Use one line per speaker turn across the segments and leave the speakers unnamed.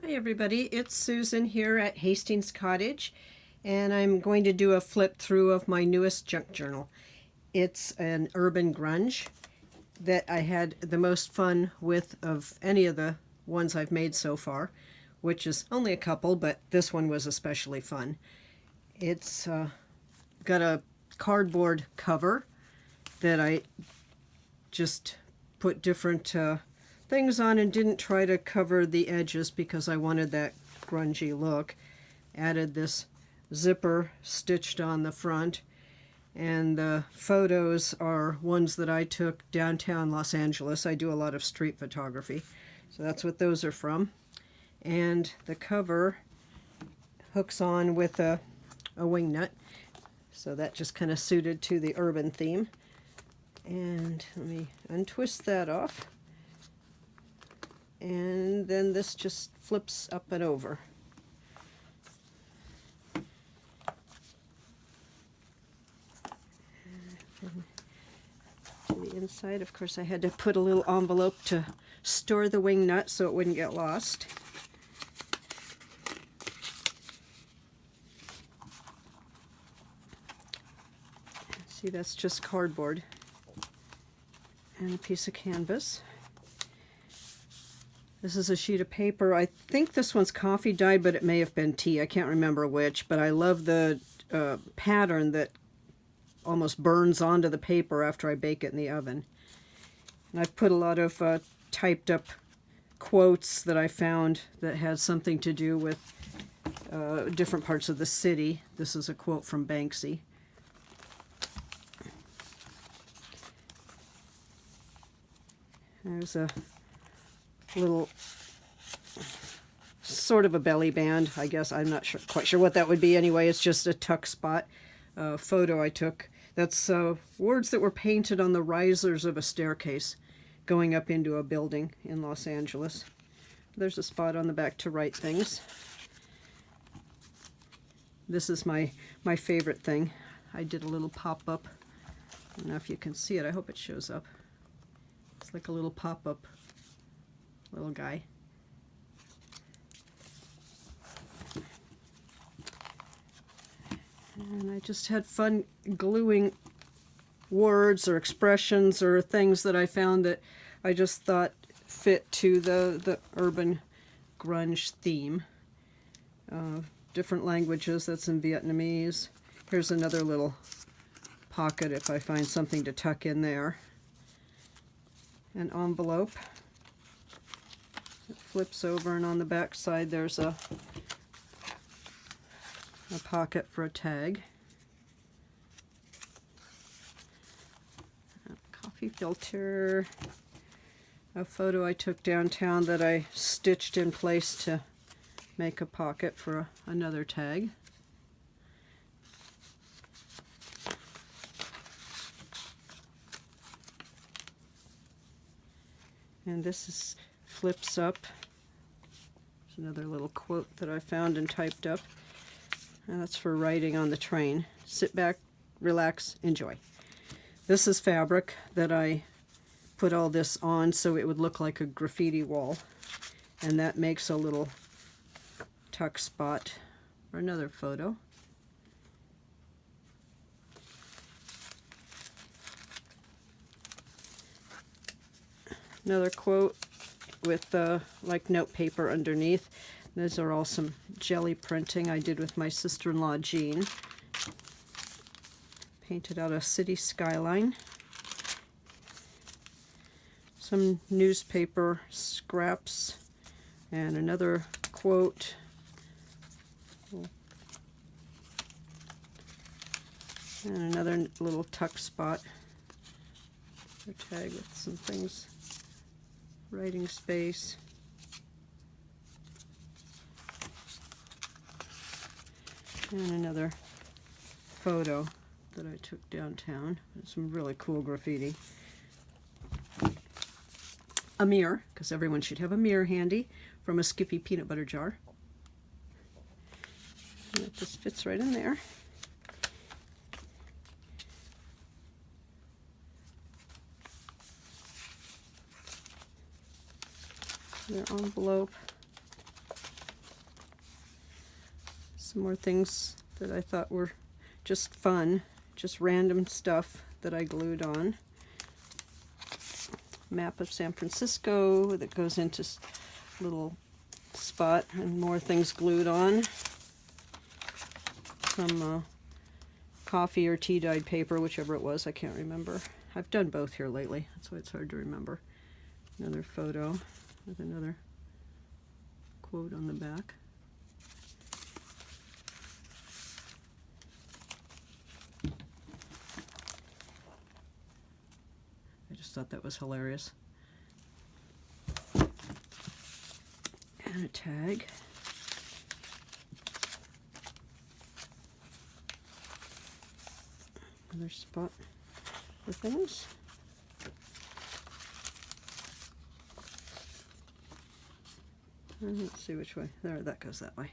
Hi everybody, it's Susan here at Hastings Cottage, and I'm going to do a flip through of my newest junk journal. It's an Urban Grunge that I had the most fun with of any of the ones I've made so far, which is only a couple, but this one was especially fun. It's got a cardboard cover that I just put different things on and didn't try to cover the edges because I wanted that grungy look. Added this zipper stitched on the front, and the photos are ones that I took downtown Los Angeles. I do a lot of street photography, so that's what those are from. And the cover hooks on with a wing nut, so that just kind of suited to the urban theme. And let me untwist that off. And then this just flips up and over. And to the inside, of course, I had to put a little envelope to store the wing nut so it wouldn't get lost. See, that's just cardboard and a piece of canvas. This is a sheet of paper. I think this one's coffee dyed, but it may have been tea. I can't remember which, but I love the pattern that almost burns onto the paper after I bake it in the oven. And I've put a lot of typed up quotes that I found that had something to do with different parts of the city. This is a quote from Banksy. There's a little sort of a belly band, I guess. I'm not quite sure what that would be anyway. It's just a tuck spot photo I took. That's words that were painted on the risers of a staircase going up into a building in Los Angeles. There's a spot on the back to write things. This is my favorite thing. I did a little pop-up. I don't know if you can see it. I hope it shows up. It's like a little pop-up little guy. And I just had fun gluing words or expressions or things that I found that I just thought fit to the urban grunge theme. Different languages, that's in Vietnamese. Here's another little pocket if I find something to tuck in there. An envelope. It flips over, and on the back side there's a pocket for a tag. A coffee filter. A photo I took downtown that I stitched in place to make a pocket for another tag. And this flips up. There's another little quote that I found and typed up. And that's for writing on the train. Sit back, relax, enjoy. This is fabric that I put all this on so it would look like a graffiti wall. And that makes a little tuck spot for another photo. Another quote with like note paper underneath. Those are all some jelly printing I did with my sister-in-law Jean. Painted out a city skyline. Some newspaper scraps and another quote. And another little tuck spot. A tag with some things. Writing space. And another photo that I took downtown. Some really cool graffiti. A mirror, because everyone should have a mirror handy, from a Skippy peanut butter jar. And it just fits right in there. Their envelope. some more things that I thought were just fun, just random stuff that I glued on. Map of San Francisco that goes into little spot, and more things glued on. Some coffee or tea dyed paper, whichever it was, I can't remember. I've done both here lately, that's why it's hard to remember. Another photo with another quote on the back. I just thought that was hilarious. And a tag. Another spot for things. Let's see which way. There, that goes that way.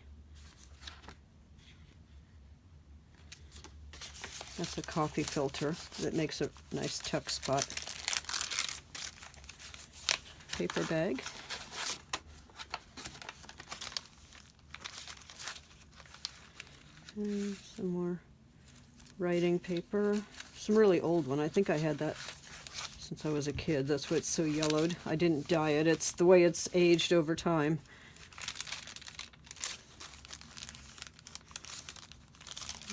That's a coffee filter that makes a nice tuck spot. Paper bag. And some more writing paper. Some really old one. I think I had that since I was a kid. That's why it's so yellowed. I didn't dye it. It's the way it's aged over time.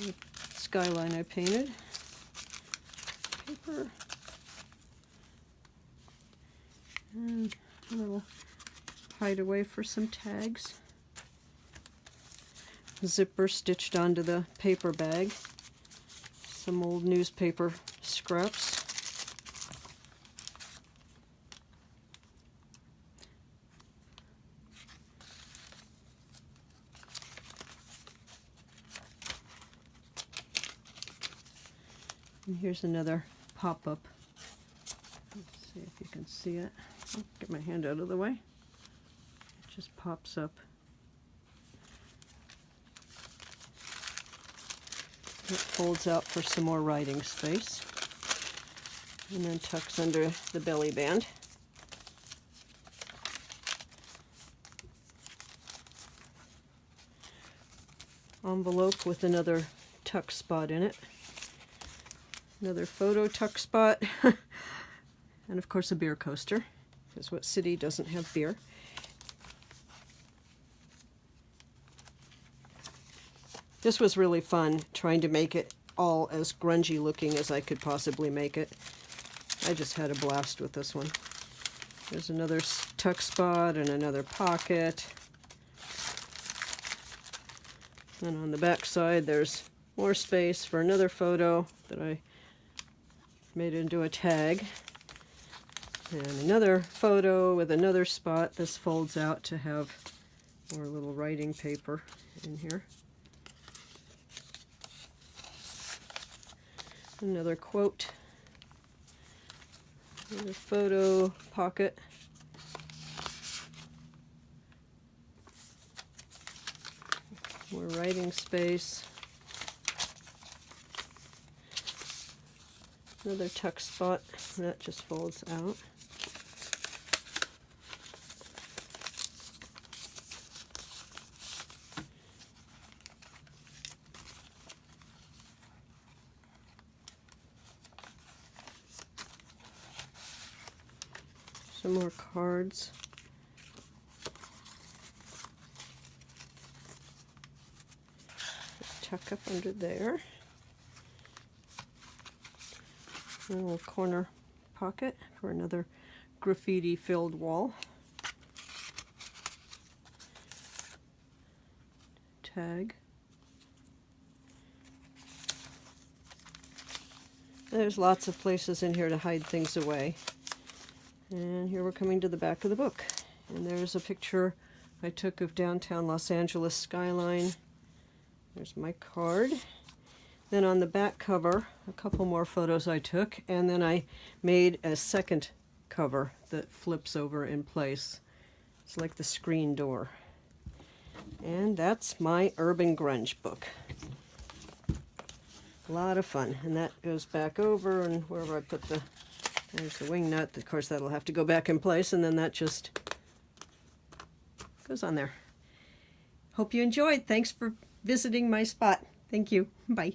The skyline I painted. Paper. And a little hideaway for some tags. Zipper stitched onto the paper bag. Some old newspaper scraps. And here's another pop-up. Let's see if you can see it. I'll get my hand out of the way. It just pops up. It folds out for some more writing space, and then tucks under the belly band. Envelope with another tuck spot in it. Another photo tuck spot. And of course a beer coaster, because what city doesn't have beer? This was really fun, trying to make it all as grungy looking as I could possibly make it. I just had a blast with this one. There's another tuck spot and another pocket. And on the back side there's more space for another photo that I made into a tag. And another photo with another spot. This folds out to have more little writing paper in here. Another quote. Another photo pocket. More writing space. Another tuck spot. That just folds out. Some more cards. Tuck up under there. A little corner pocket for another graffiti-filled wall. Tag. There's lots of places in here to hide things away. And here we're coming to the back of the book. And there's a picture I took of downtown Los Angeles skyline. There's my card. Then on the back cover, a couple more photos I took, and then I made a second cover that flips over in place. It's like the screen door. And that's my Urban Grunge book. A lot of fun. And that goes back over, and wherever I put the... There's the wing nut. Of course, that'll have to go back in place, and then that just goes on there. Hope you enjoyed. Thanks for visiting my spot. Thank you. Bye.